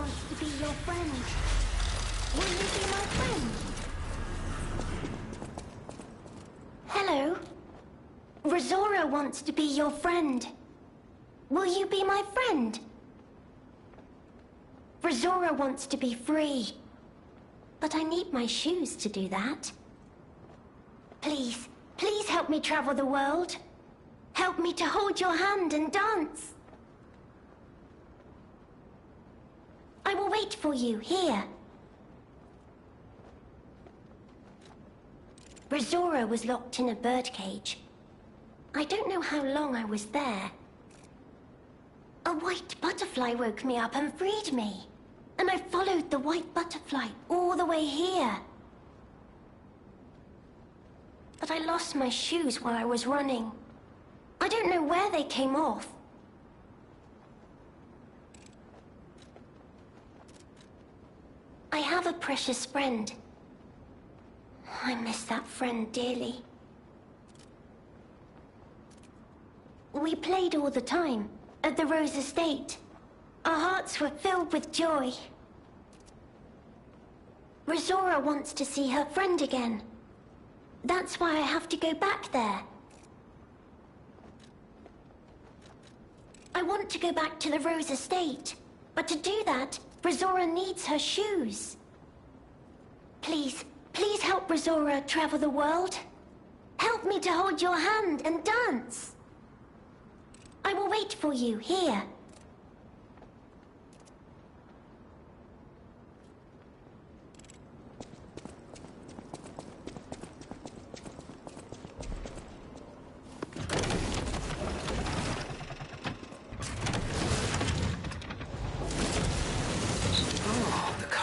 wants to be your friend. Will you be my friend? Hello. Rosora wants to be your friend. Will you be my friend? Rosora wants to be free. But I need my shoes to do that. Please, please help me travel the world. Help me to hold your hand and dance. I will wait for you here. Rosora was locked in a birdcage. I don't know how long I was there. A white butterfly woke me up and freed me. And I followed the white butterfly all the way here. But I lost my shoes while I was running. I don't know where they came off. I have a precious friend. I miss that friend dearly. We played all the time at the Rose Estate. Our hearts were filled with joy. Rosora wants to see her friend again. That's why I have to go back there. I want to go back to the Rose Estate, but to do that, Rosora needs her shoes. Please, please help Rosora travel the world. Help me to hold your hand and dance. I will wait for you here.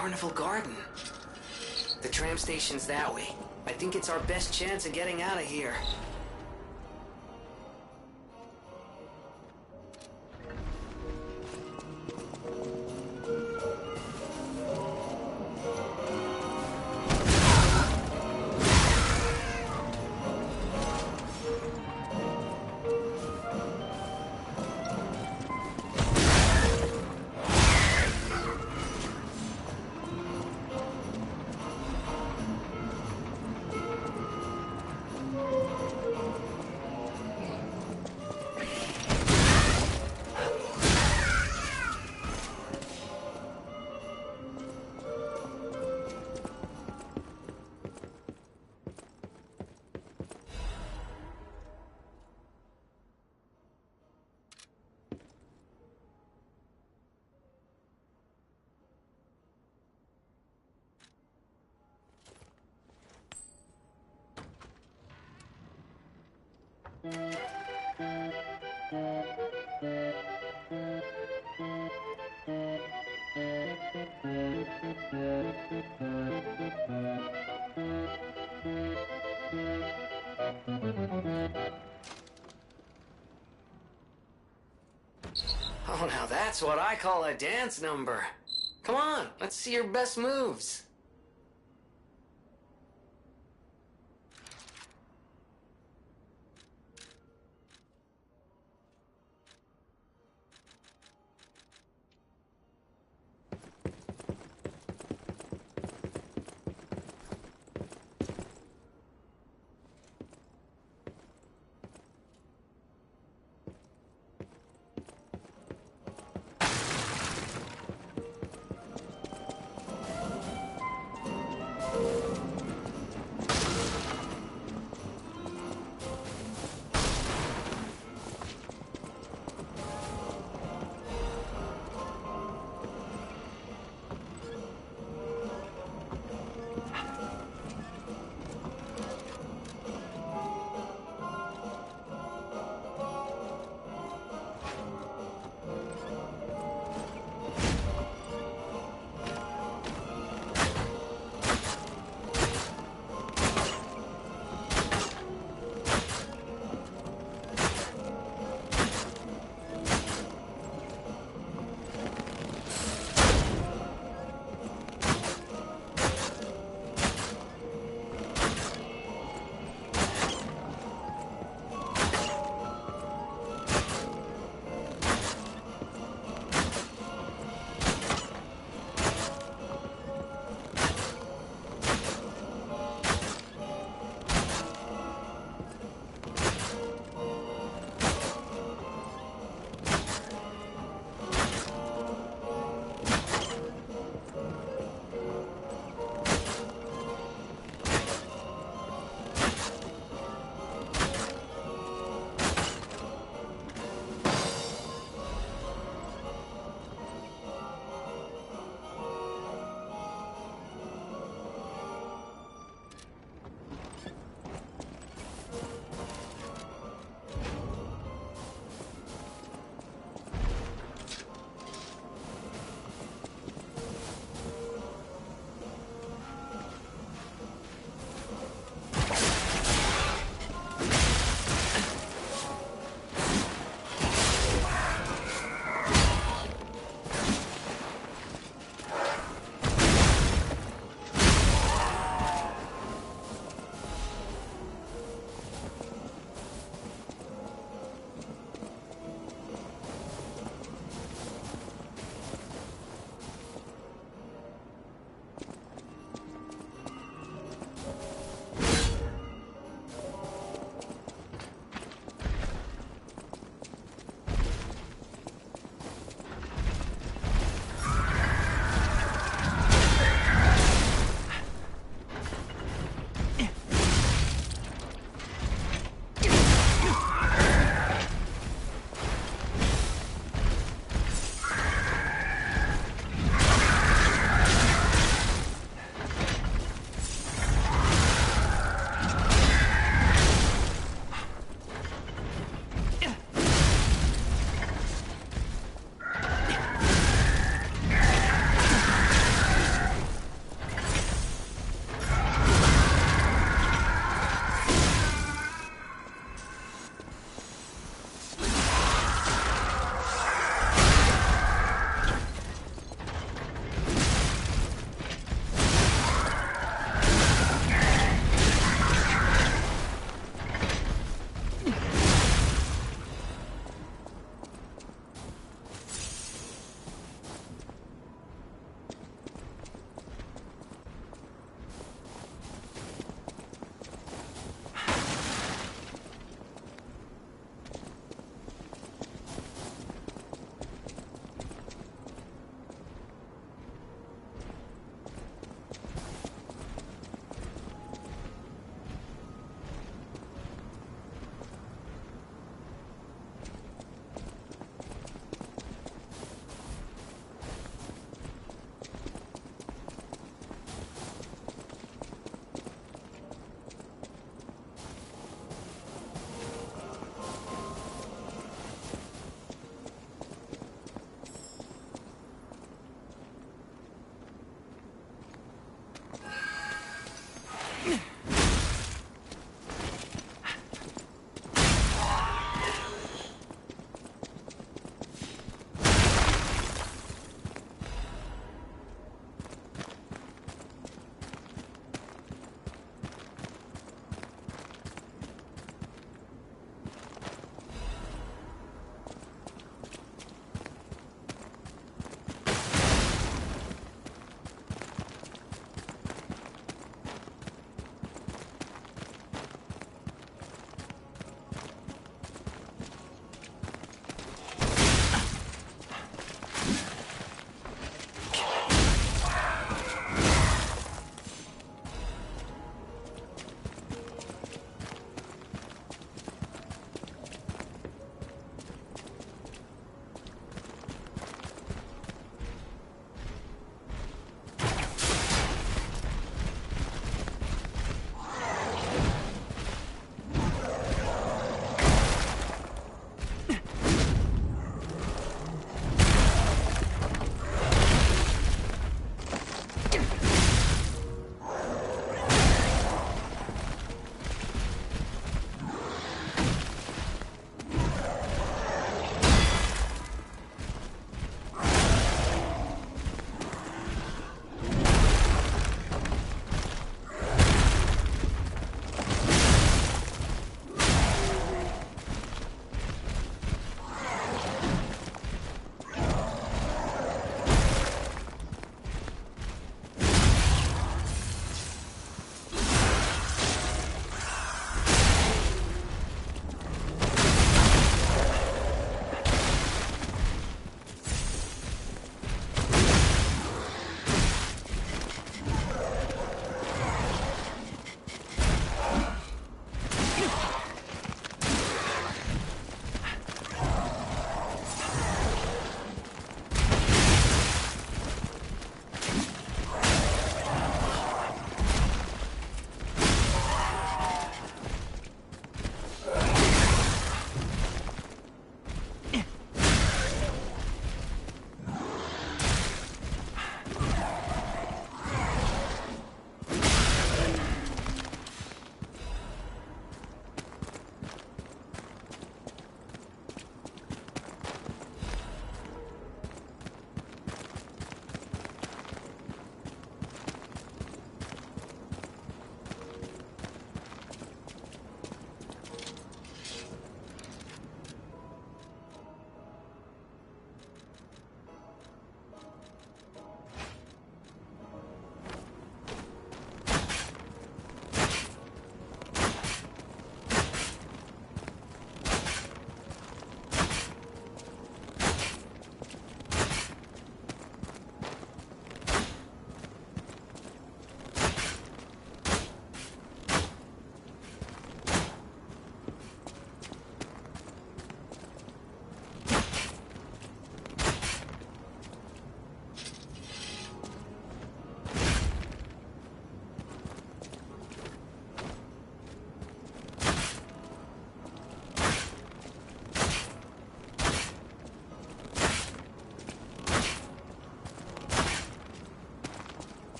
Carnival Garden. The tram station's that way. I think it's our best chance of getting out of here. Oh, now that's what I call a dance number. Come on, let's see your best moves.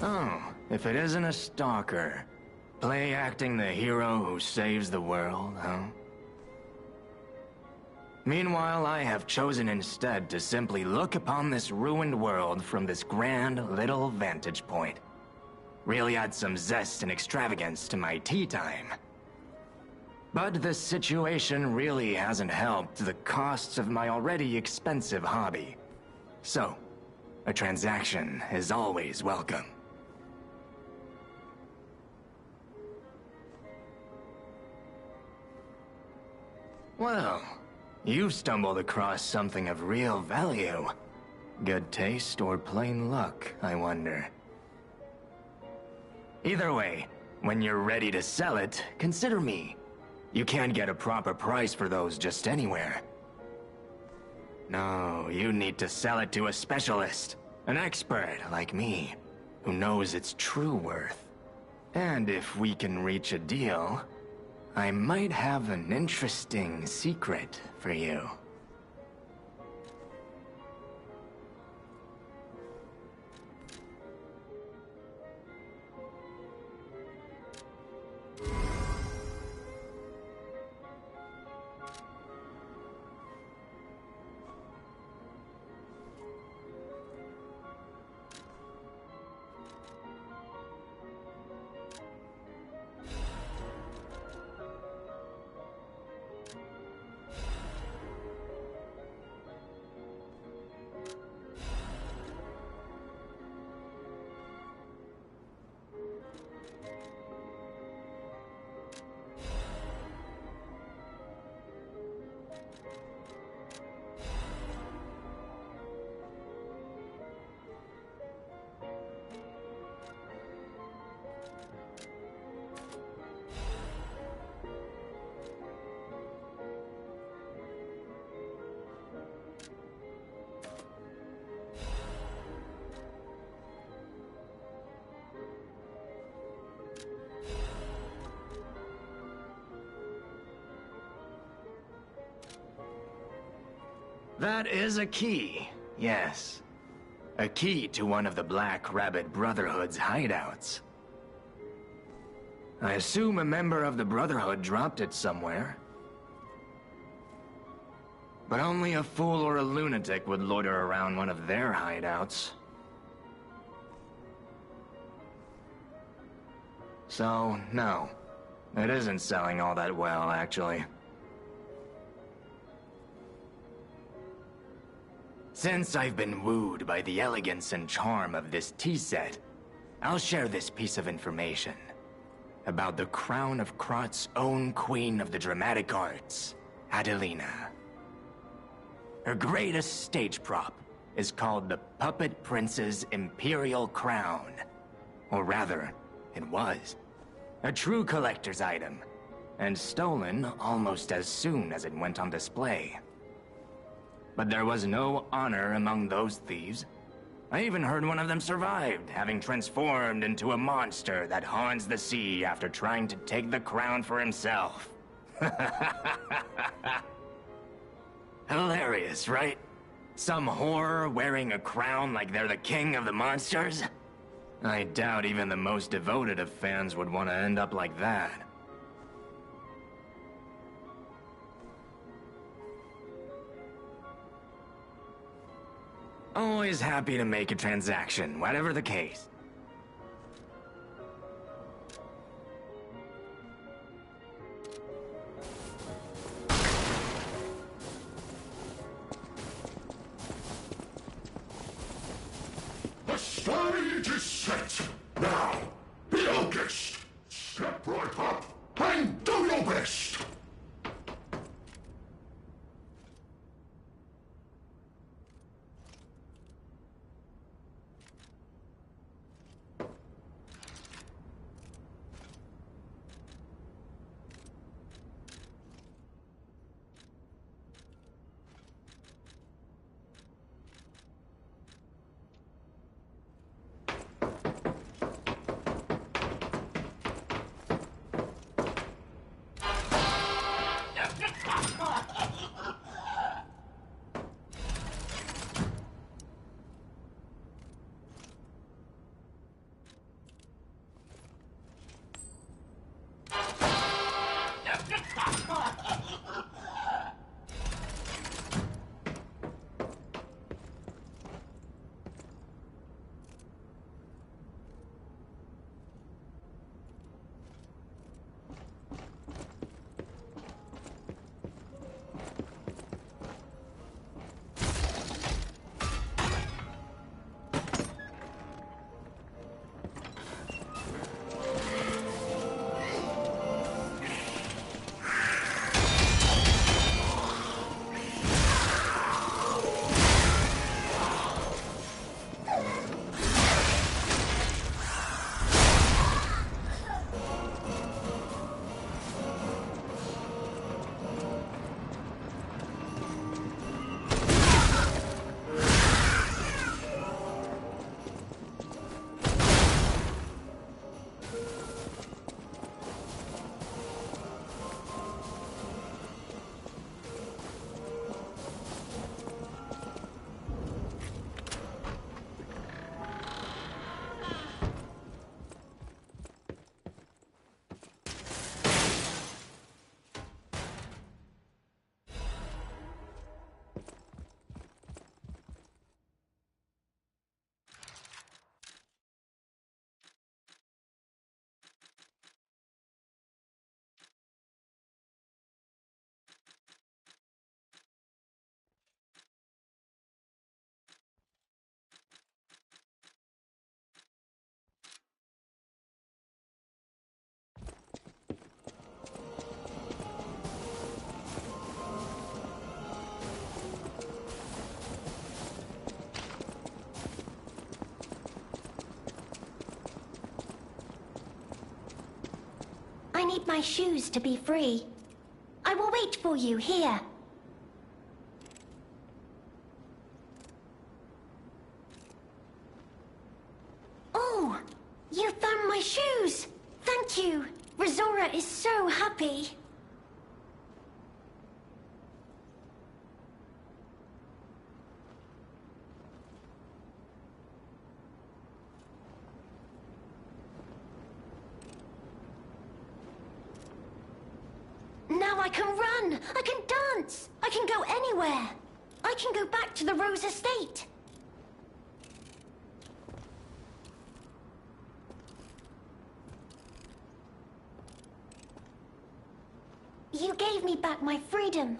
Oh, if it isn't a stalker. Play acting the hero who saves the world, huh? Meanwhile, I have chosen instead to simply look upon this ruined world from this grand little vantage point. Really add some zest and extravagance to my tea time. But this situation really hasn't helped the costs of my already expensive hobby. So, a transaction is always welcome. Well, you've stumbled across something of real value. Good taste or plain luck, I wonder. Either way, when you're ready to sell it, consider me. You can't get a proper price for those just anywhere. No, you need to sell it to a specialist, an expert like me, who knows its true worth. And if we can reach a deal, I might have an interesting secret for you. That is a key, yes. A key to one of the Black Rabbit Brotherhood's hideouts. I assume a member of the Brotherhood dropped it somewhere. But only a fool or a lunatic would loiter around one of their hideouts. So, no. It isn't selling all that well, actually. Since I've been wooed by the elegance and charm of this tea set, I'll share this piece of information about the crown of Krot's own queen of the dramatic arts, Adelina. Her greatest stage prop is called the Puppet Prince's Imperial Crown. Or rather, it was. A true collector's item, and stolen almost as soon as it went on display. But there was no honor among those thieves. I even heard one of them survived, having transformed into a monster that haunts the sea after trying to take the crown for himself. Hilarious, right? Some whore wearing a crown like they're the king of the monsters? I doubt even the most devoted of fans would want to end up like that. Always happy to make a transaction, whatever the case. The stage is set. Now, be our guest. Step right up and do your best. I need my shoes to be free. I will wait for you here. Oh, you found my shoes! Thank you! Rizora is so happy. Now I can run! I can dance! I can go anywhere! I can go back to the Rose Estate! You gave me back my freedom.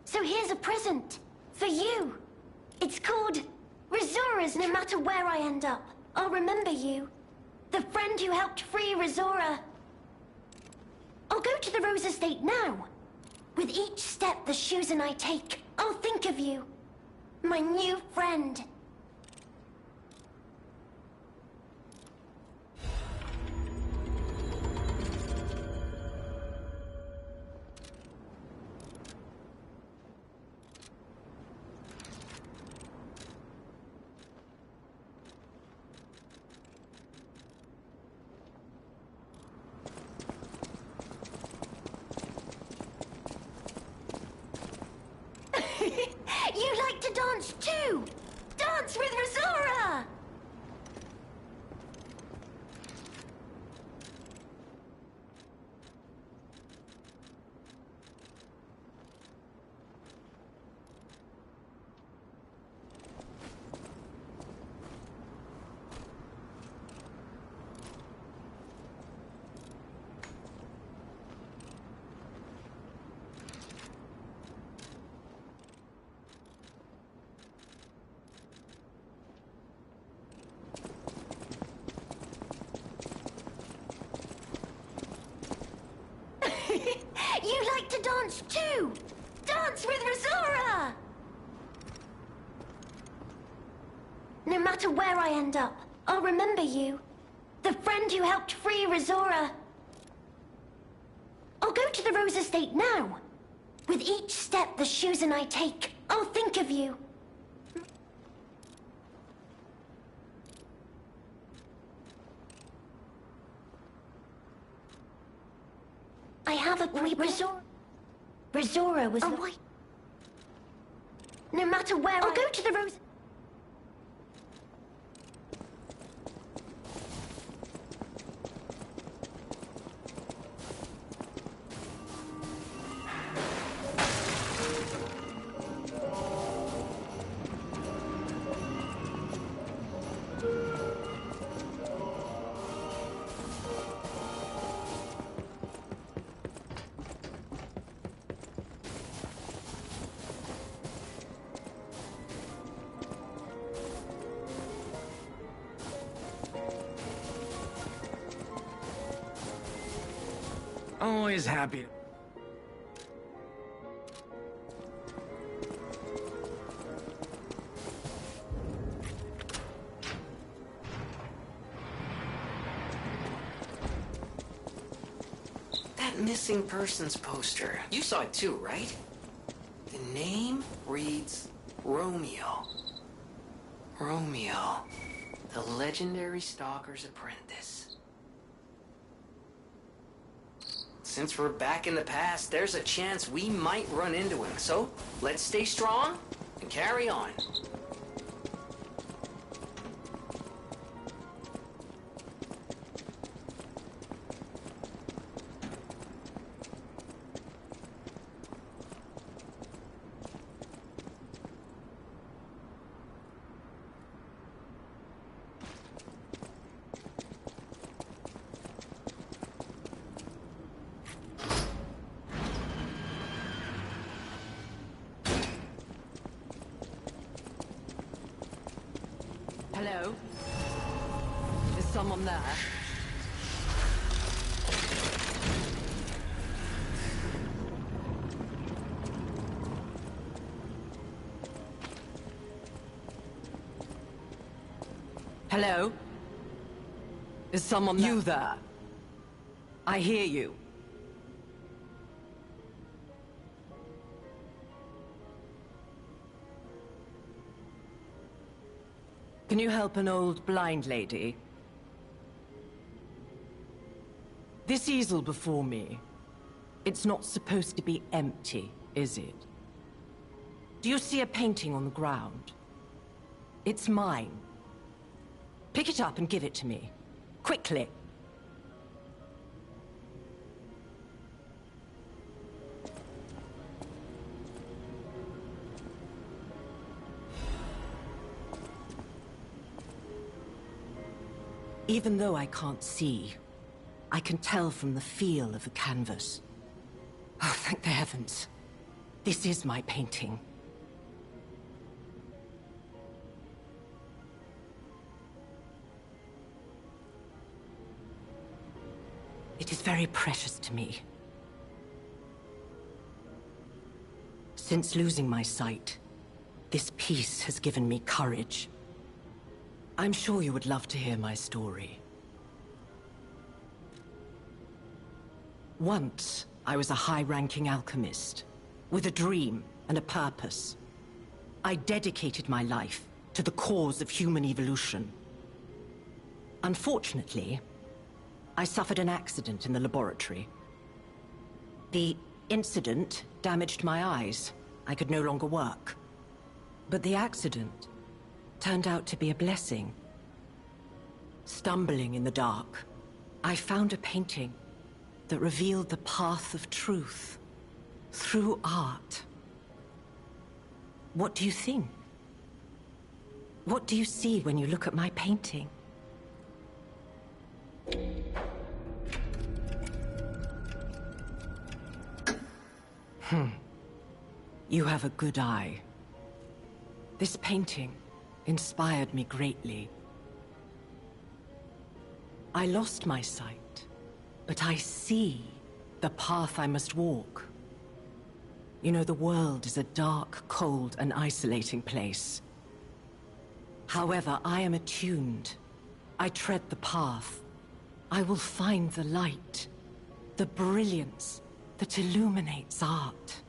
So here's a present. For you. It's called Rizora's. No matter where I end up, I'll remember you. The friend who helped free Rizora. I'll go to the Rose Estate now. With each step the shoes and I take, I'll think of you. My new friend. You like to dance too! Dance with Rizora! You like to dance too! Dance with Rizora! No matter where I end up, I'll remember you. The friend who helped free Rizora. I'll go to the Rose Estate now. With each step the shoes and I take, I'll think of you. I have a great Rizora. Rizora was white. No matter where I'll go to the Rose. Always happy. That missing persons poster. You saw it too, right? The name reads Romeo. Romeo, the legendary stalker's apprentice. Since we're back in the past, there's a chance we might run into him. So, let's stay strong and carry on. Hello? Is someone there? Hello? Is someone there? You there? I hear you. Can you help an old blind lady? This easel before me, it's not supposed to be empty, is it? Do you see a painting on the ground? It's mine. Pick it up and give it to me. Quickly. Even though I can't see, I can tell from the feel of the canvas. Oh, thank the heavens. This is my painting. It is very precious to me. Since losing my sight, this piece has given me courage. I'm sure you would love to hear my story. Once, I was a high-ranking alchemist, with a dream and a purpose. I dedicated my life to the cause of human evolution. Unfortunately, I suffered an accident in the laboratory. The incident damaged my eyes. I could no longer work. But the accident turned out to be a blessing. Stumbling in the dark, I found a painting that revealed the path of truth through art. What do you think? What do you see when you look at my painting? You have a good eye. This painting inspired me greatly. I lost my sight, but I see the path I must walk. You know, the world is a dark, cold, and isolating place. However, I am attuned. I tread the path. I will find the light, the brilliance that illuminates art.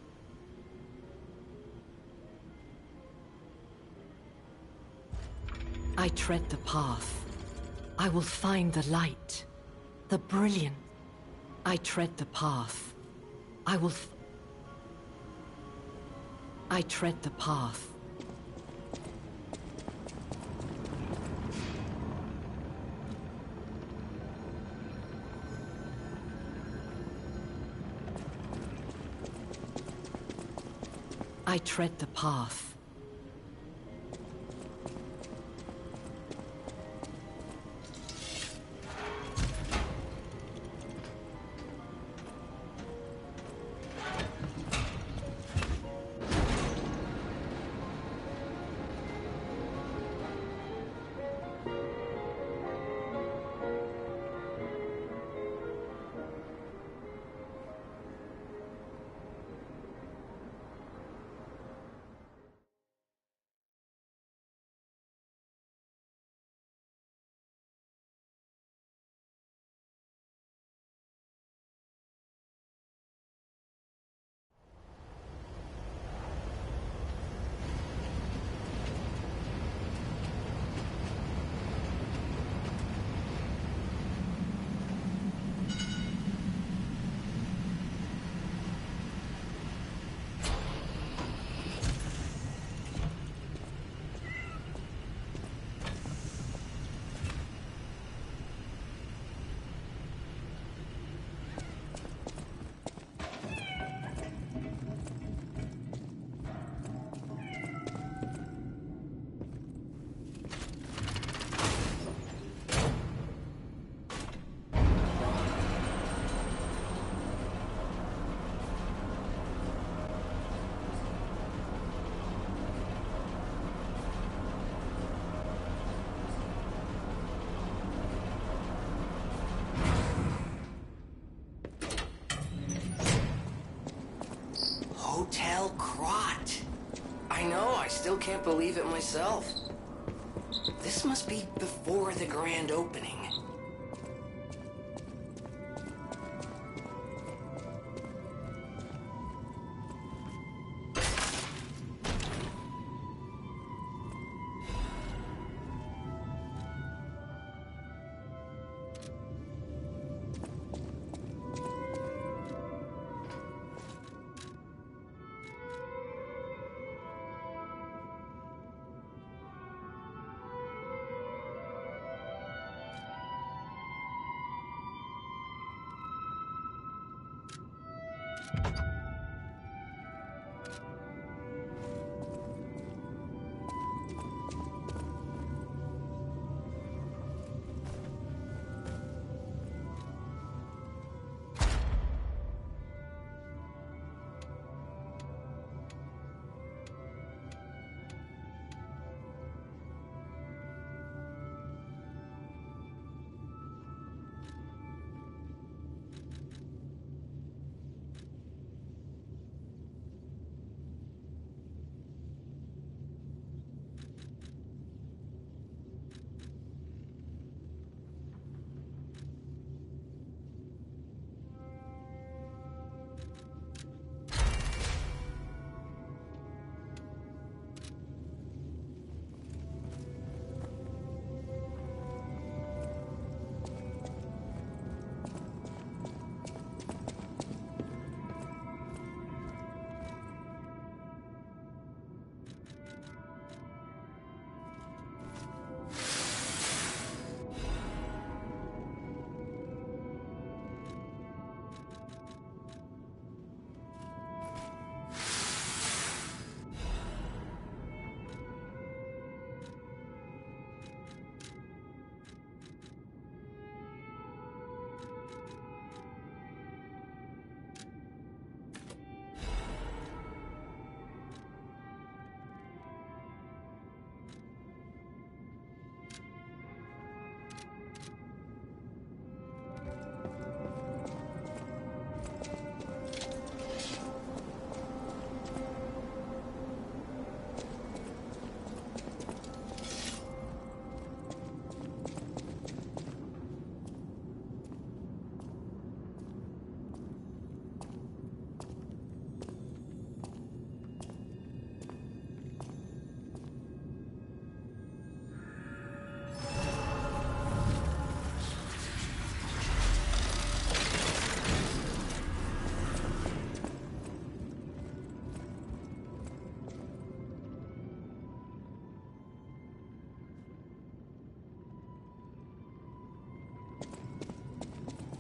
I tread the path. I will find the light, the brilliance. I tread the path. I tread the path. I tread the path. Hotel Krat. I know, I still can't believe it myself. This must be before the grand opening.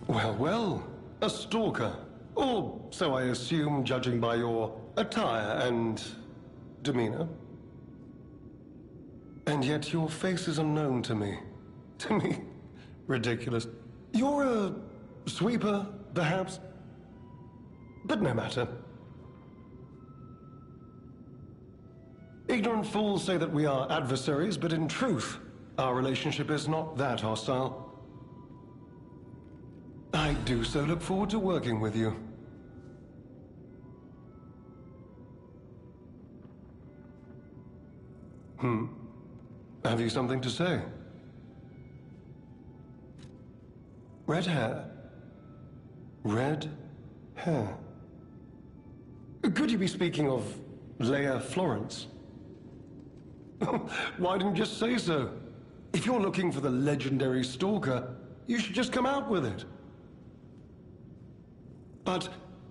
Well, well, a stalker. Or so I assume, judging by your attire and demeanor. And yet your face is unknown to me. To me, ridiculous. You're a sweeper, perhaps? But no matter. Ignorant fools say that we are adversaries, but in truth, our relationship is not that hostile. I do so look forward to working with you. Have you something to say? Red hair. Red hair. Could you be speaking of Leia Florence? Why didn't you just say so? If you're looking for the legendary stalker, you should just come out with it. But,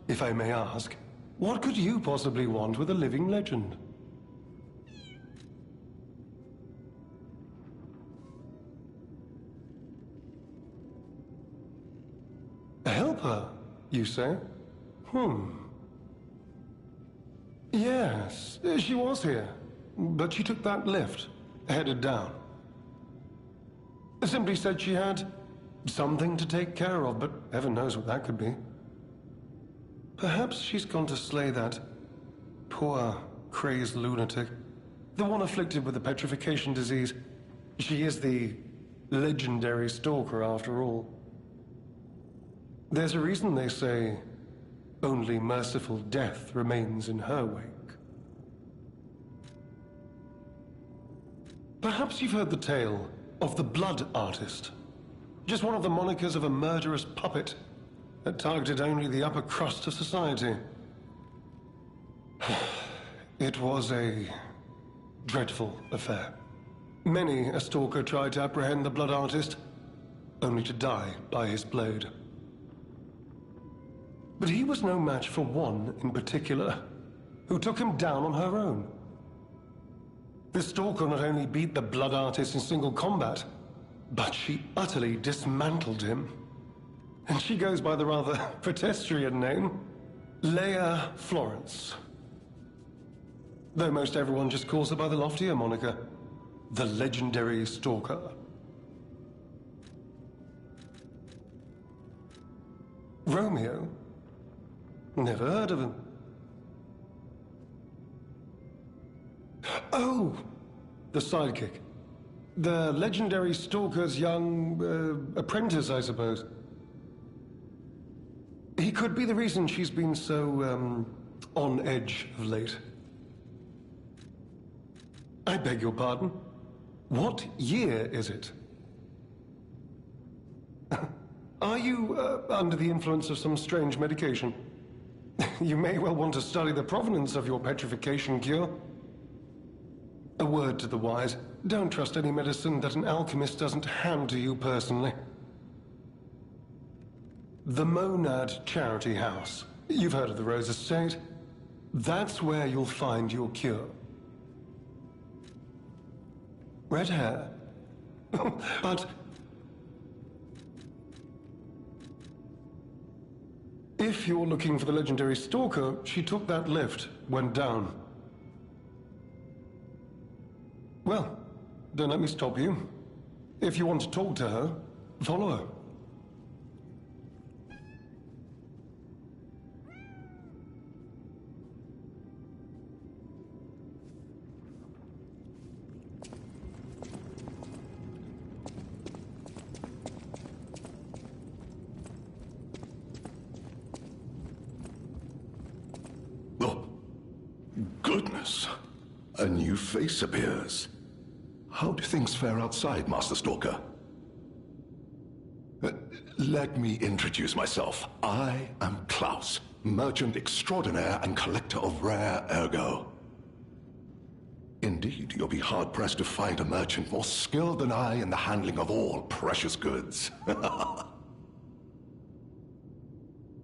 if I may ask, what could you possibly want with a living legend? Help her, you say? Yes, she was here, but she took that lift, headed down. Simply said she had something to take care of, but heaven knows what that could be. Perhaps she's gone to slay that poor, crazed lunatic. The one afflicted with the petrification disease. She is the legendary stalker, after all. There's a reason they say only merciful death remains in her wake. Perhaps you've heard the tale of the Blood Artist. Just one of the monikers of a murderous puppet that targeted only the upper crust of society. It was a dreadful affair. Many a stalker tried to apprehend the Blood Artist, only to die by his blade. But he was no match for one in particular, who took him down on her own. The stalker not only beat the Blood Artist in single combat, but she utterly dismantled him. And she goes by the rather pedestrian name, Leia Florence. Though most everyone just calls her by the loftier moniker, the legendary Stalker. Romeo? Never heard of him. Oh! The sidekick. The legendary Stalker's young, apprentice, I suppose. He could be the reason she's been so, on edge of late. I beg your pardon? What year is it? Are you, under the influence of some strange medication? You may well want to study the provenance of your petrification cure. A word to the wise, don't trust any medicine that an alchemist doesn't hand to you personally. The Monad Charity House. You've heard of the Rose Estate? That's where you'll find your cure. Red hair. But if you're looking for the legendary Stalker, she took that lift, went down. Well, don't let me stop you. If you want to talk to her, follow her. Oh, goodness. A new face appears. How do things fare outside, Master Stalker? Let me introduce myself. I am Klaus, merchant extraordinaire and collector of rare ergo. Indeed, you'll be hard-pressed to find a merchant more skilled than I in the handling of all precious goods.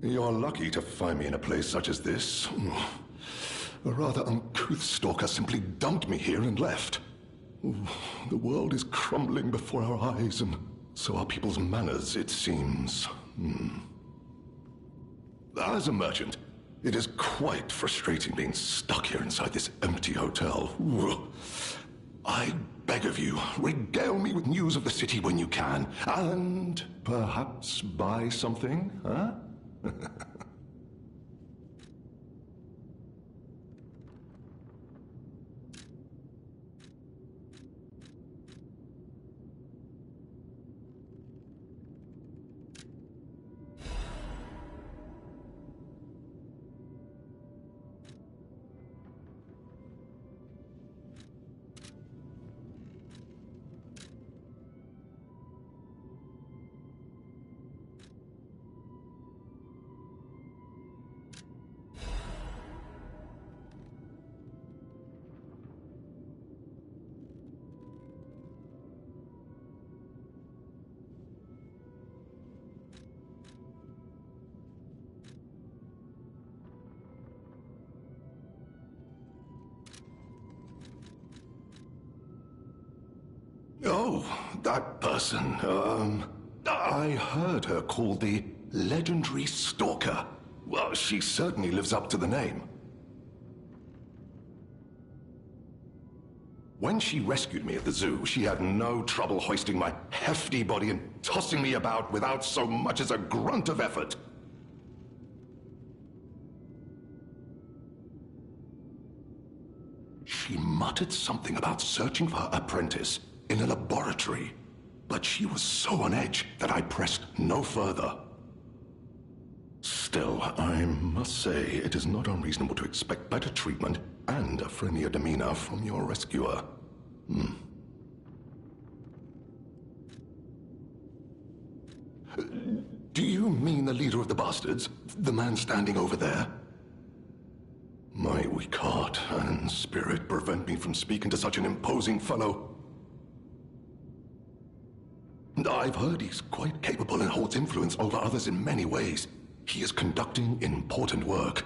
You're lucky to find me in a place such as this. A rather uncouth stalker simply dumped me here and left. The world is crumbling before our eyes, and so are people's manners, it seems. As a merchant, it is quite frustrating being stuck here inside this empty hotel. I beg of you, regale me with news of the city when you can, and perhaps buy something, huh? Oh, that person, I heard her called the legendary Stalker. Well, she certainly lives up to the name. When she rescued me at the zoo, she had no trouble hoisting my hefty body and tossing me about without so much as a grunt of effort. She muttered something about searching for her apprentice in a laboratory, but she was so on edge that I pressed no further. Still, I must say it is not unreasonable to expect better treatment and a friendlier demeanor from your rescuer. Do you mean the leader of the bastards? The man standing over there? My weak heart and spirit prevent me from speaking to such an imposing fellow. I've heard he's quite capable and holds influence over others in many ways. He is conducting important work.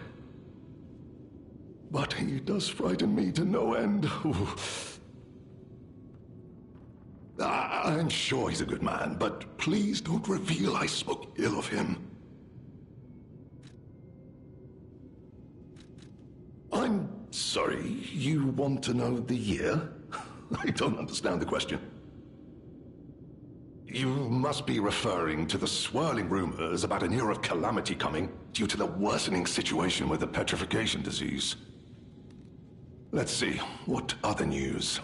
But he does frighten me to no end. I'm sure he's a good man, but please don't reveal I spoke ill of him. Sorry, you want to know the year? I don't understand the question. You must be referring to the swirling rumors about an era of calamity coming due to the worsening situation with the petrification disease. Let's see, what other news?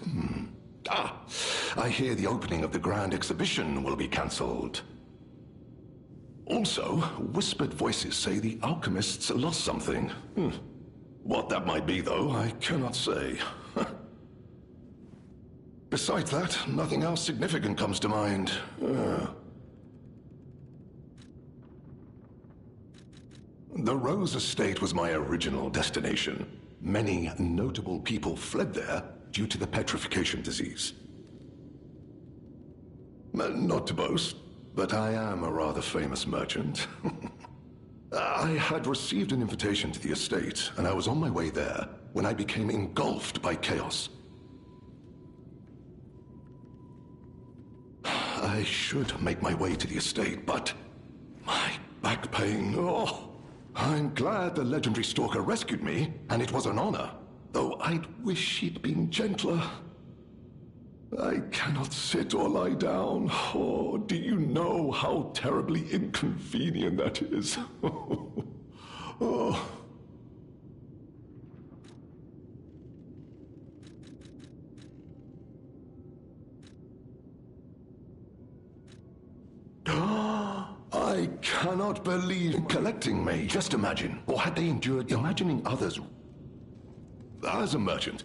I hear the opening of the Grand Exhibition will be cancelled. Also, whispered voices say the alchemists lost something. What that might be, though, I cannot say. Besides that, nothing else significant comes to mind. The Rose Estate was my original destination. Many notable people fled there due to the petrification disease. Not to boast, but I am a rather famous merchant. I had received an invitation to the estate, and I was on my way there when I became engulfed by chaos. I should make my way to the estate, but my back pain, I'm glad the legendary stalker rescued me, and it was an honor, though I'd wish he'd been gentler. I cannot sit or lie down. Oh, do you know how terribly inconvenient that is? Oh. I cannot believe collecting me. Just imagine, or had they endured imagining others as a merchant?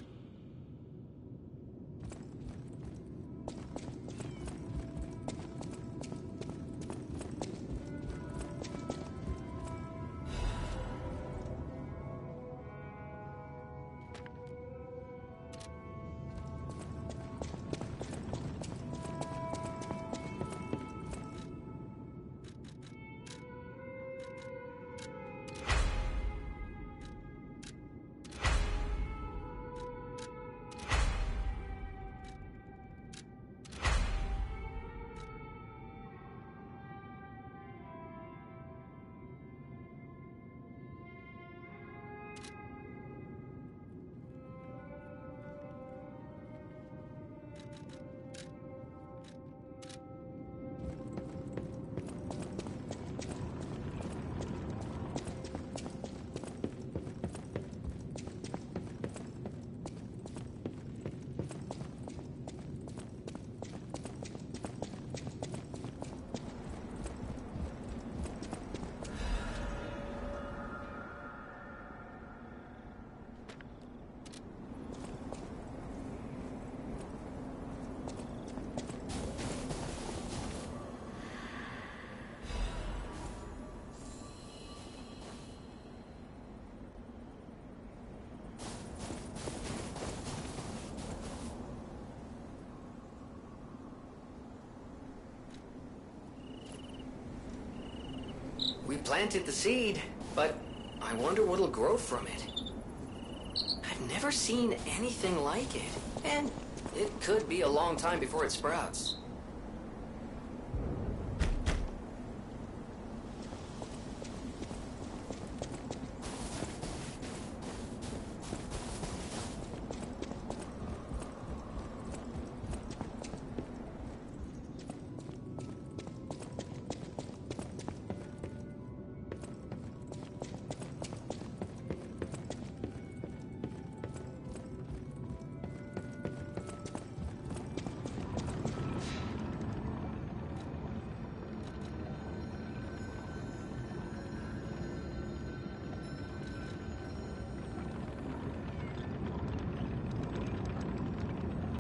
We planted the seed, but I wonder what'll grow from it. I've never seen anything like it, and it could be a long time before it sprouts.